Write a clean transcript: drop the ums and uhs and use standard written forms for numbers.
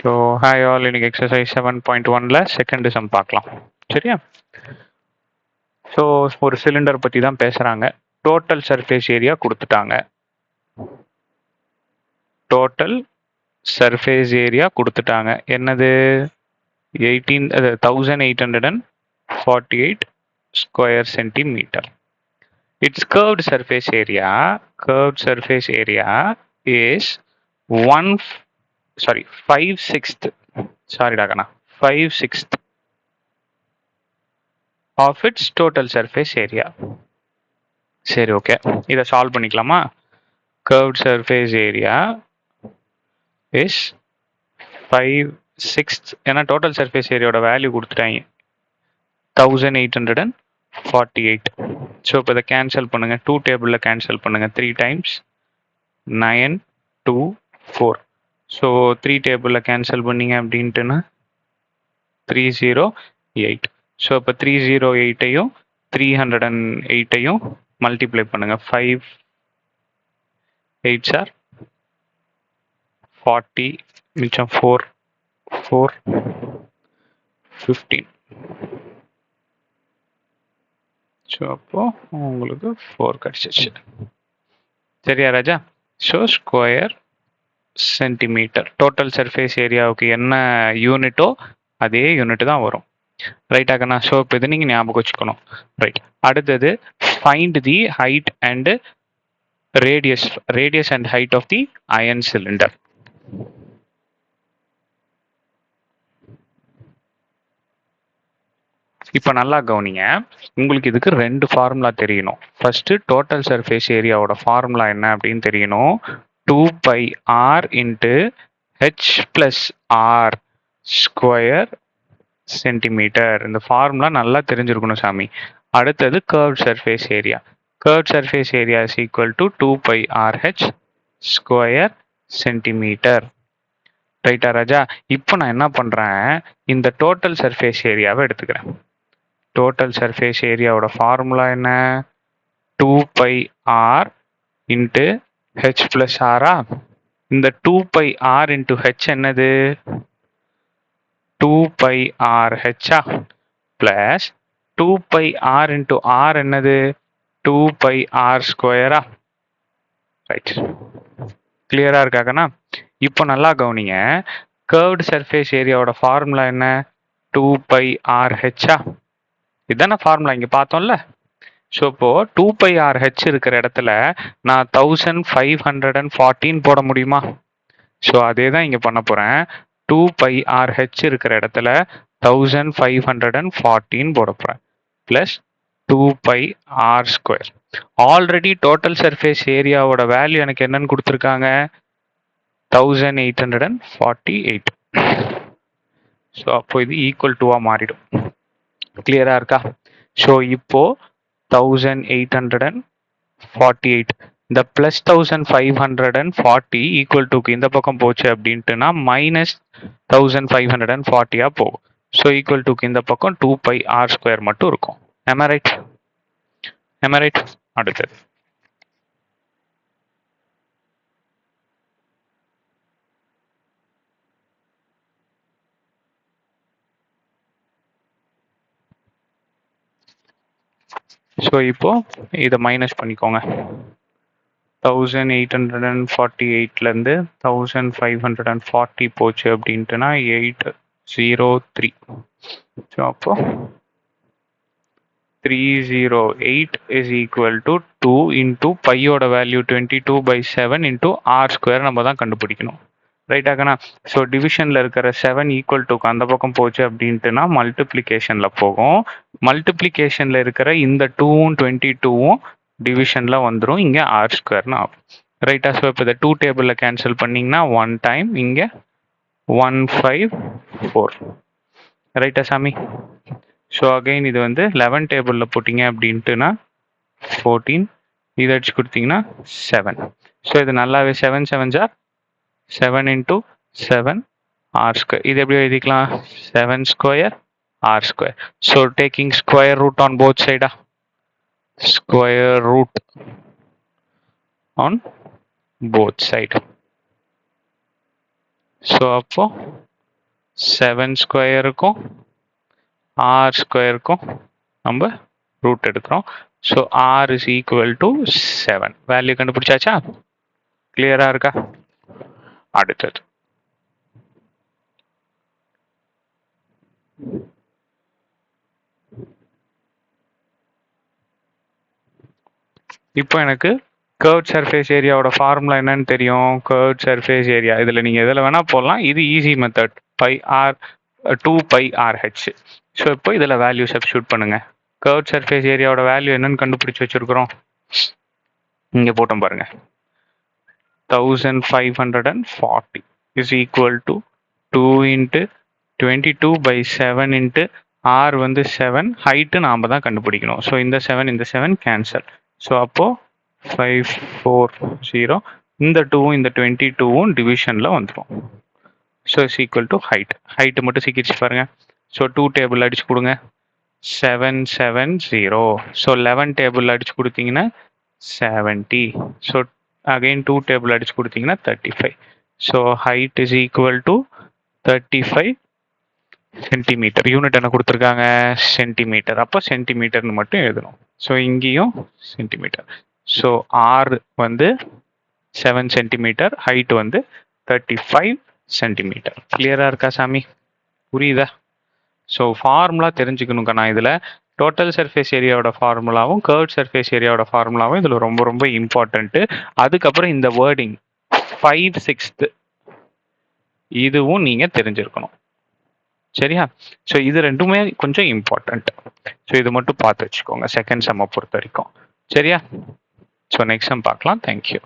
So hi all, இன்னைக்கு exercise 7.1ல second sum பார்க்கலாம். சரியா? ஸோ ஒரு சிலிண்டர் பற்றி தான் பேசுகிறாங்க. டோட்டல் சர்ஃபேஸ் ஏரியா கொடுத்துட்டாங்க. டோட்டல் சர்ஃபேஸ் ஏரியா கொடுத்துட்டாங்க. என்னது? 1848 square centimetre. It's curved surface area is 5/6 of its total surface area. சரி, ஓகே, இதை சால்வ் பண்ணிக்கலாமா? curved surface area is 5/6. ஏன்னா டோட்டல் சர்ஃபேஸ் ஏரியாவோட வேல்யூ கொடுத்துட்டாங்க 1848. ஸோ இப்போ இதை கேன்சல் பண்ணுங்க. 2 டேபிளில் கேன்சல் பண்ணுங்க. 3 times 9 2 4. ஸோ 3 டேபிளில் கேன்சல் பண்ணீங்க அப்படின்ட்டுன்னா 308. ஸோ இப்போ 308ஐயும் 308ஐயும் மல்டிப்ளை பண்ணுங்க. 5 8s are 40, மிச்சம் 4 15. ஸோ அப்போ உங்களுக்கு 4 கிடச்சிச்சு. சரியா ராஜா? So square centimetre total surface ஏரியாவுக்கு என்ன யூனிட்டோ அதே யூனிட் தான் வரும். ரைட்டாக்கண்ணா? ஸோ இப்போ இது நீங்கள் ஞாபகம் வச்சுக்கணும். ரைட். அடுத்தது find the height and radius and height of the iron cylinder. இப்போ நல்லா கவனிங்க. உங்களுக்கு இதுக்கு 2 ஃபார்முலா தெரியணும். ஃபர்ஸ்ட் டோட்டல் சர்ஃபேஸ் ஏரியாவோட ஃபார்முலா என்ன அப்படின்னு தெரியணும். 2πr into h+r square centimetre. இந்த ஃபார்முலா நல்லா தெரிஞ்சிருக்கணும் சாமி. அடுத்தது curved surface area. curved surface area is equal to 2πrh square centimetre. ரைட்டா ராஜா? இப்போ நான் என்ன பண்ணுறேன், இந்த டோட்டல் சர்ஃபேஸ் ஏரியாவை எடுத்துக்கிறேன். டோட்டல் சர்ஃபேஸ் ஏரியாவோட ஃபார்முலா என்ன? 2πr into h+r. இந்த 2πr இன்ட்டு h என்னது? 2πrh plus 2πr into r என்னது? 2πr ஸ்கொயரா? ரைட். கிளியரா இருக்காக்கண்ணா? இப்போ நல்லா கவனிங்க. curved surface ஏரியாவோட ஃபார்முலா என்ன? 2πrh. இதுதானே ஃபார்முலா இங்கே பார்த்தோம்ல. ஸோ இப்போ 2πrh இருக்கிற இடத்துல நான் 1514 போட முடியுமா? ஸோ அதே தான் இங்கே பண்ண போகிறேன். 2πrh இருக்கிற இடத்துல 1514 போட போகிறேன். Plus 2πr square. Already total surface ஏரியாவோட வேல்யூ எனக்கு என்னன்னு கொடுத்துருக்காங்க? 1848. ஸோ அப்போ இது ஈக்குவல் டுவா மாறிடும். கிளியரா இருக்கா? ஸோ இப்போ 1848 இந்த பிளஸ் 1540 ஈக்குவல் டுக்கு இந்த பக்கம் போச்சு அப்படின்ட்டுனா மைனஸ் 1540 போகும். ஸோ ஈக்குவல் டுக்கு இந்த பக்கம் 2πr ஸ்கொயர் மட்டும் இருக்கும். am I right? அடுத்தது ஸோ இப்போ இதை மைனஸ் பண்ணிக்கோங்க. 1848லேருந்து 1540 போச்சு அப்படின்ட்டுனா 803. ஸோ அப்போ 308 is equal to 2 into பையோட வேல்யூ 22/7 into r ஸ்கொயர் நம்ம தான் கண்டுபிடிக்கணும். ரைட்டாக்கண்ணா? ஸோ டிவிஷனில் இருக்கிற 7 ஈக்குவல் டுக்கு அந்த பக்கம் போச்சு அப்படின்ட்டுனா மல்டிப்ளிகேஷனில் போகும். மல்டிப்ளிகேஷனில் இருக்கிற இந்த 2வும் 22வும் டிவிஷனில் வந்துடும். இங்கே ஆர் ஸ்கொயர்னு ஆகும். ரைட்டா? ஸோ இப்போ இதை 2 டேபிளில் கேன்சல் பண்ணிங்கன்னா 1 டைம் இங்கே 154. ரைட்டா சாமி? ஸோ அகைன் இது வந்து 11 டேபிளில் போட்டிங்க அப்படின்ட்டுனா 14. இதை அடிச்சு கொடுத்தீங்கன்னா 7. ஸோ இது நல்லாவே 7 7s are 7 into 7 r square. இது எப்படி எழுதிக்கலாம்? 7 square r square. So taking square root on both sides. Square root on both sides. So அப்போ 7 ஸ்கொயருக்கும் ஆர் ஸ்கொயருக்கும் நம்ம ரூட் எடுக்கிறோம். So r is equal to 7. Value கண்டுபிடிச்சாச்சா? கிளியரா இருக்கா? அடுத்தது இப்போ எனக்கு கர்வ் சர்ஃபேஸ் ஏரியாவோட ஃபார்முலா என்னன்னு தெரியும். கர்வ் சர்ஃபேஸ் ஏரியா இதில் நீங்கள் எதில் வேணால் போடலாம். இது easy method, pi r 2 pi RH. So இப்போ இதில் வேல்யூ சப்ஸ்டியூட் பண்ணுங்க. கர்வ் சர்ஃபேஸ் ஏரியாவோட வேல்யூ என்னன்னு கண்டுபிடிச்சி வச்சிருக்கிறோம். இங்கே போட்டோம் பாருங்க, 1540 is equal to 2 into 22/7 into r வந்து 7, ஹைட்டு நாம் தான் கண்டுபிடிக்கணும். ஸோ இந்த 7 இந்த 7 கேன்சல். ஸோ அப்போது 540, இந்த 2வும் இந்த 22வும் டிவிஷனில் வந்துடும். So is equal to height மட்டும் சீக்கிரிச்சு பாருங்கள். ஸோ 2 டேபிள் அடிச்சு கொடுங்க, 770. ஸோ 11 டேபிள் அடிச்சு கொடுத்தீங்கன்னா 70. ஸோ அகெயின் 2 டேபிள் அடிச்சு கொடுத்தீங்கன்னா 35. So height is equal to 35 centimetre. Unit என்ன கொடுத்துருக்காங்க? சென்டிமீட்டர். அப்போ சென்டிமீட்டர்னு மட்டும் எழுதணும். ஸோ இங்கேயும் சென்டிமீட்டர். ஸோ ஆர் வந்து 7 சென்டிமீட்டர், ஹைட் வந்து 35 சென்டிமீட்டர். கிளியராக இருக்கா சாமி? புரியுதா? ஸோ ஃபார்முலா தெரிஞ்சுக்கணுங்க. நான் இதில் டோட்டல் சர்ஃபேஸ் ஏரியாவோட ஃபார்முலாவும் கர்வ் சர்ஃபேஸ் ஏரியாவோட ஃபார்முலாவும் இதில் ரொம்ப ரொம்ப இம்பார்ட்டண்ட்டு. அதுக்கப்புறம் இந்த வேர்டிங் 5/6 இதுவும் நீங்கள் தெரிஞ்சிருக்கணும். சரியா? ஸோ இது ரெண்டுமே கொஞ்சம் இம்பார்ட்டண்ட். ஸோ இது மட்டும் பார்த்து வச்சுக்கோங்க செகண்ட் செம்மை பொறுத்த வரைக்கும். சரியா? ஸோ நெக்ஸ்ட் செம் பார்க்கலாம். தேங்க்யூ.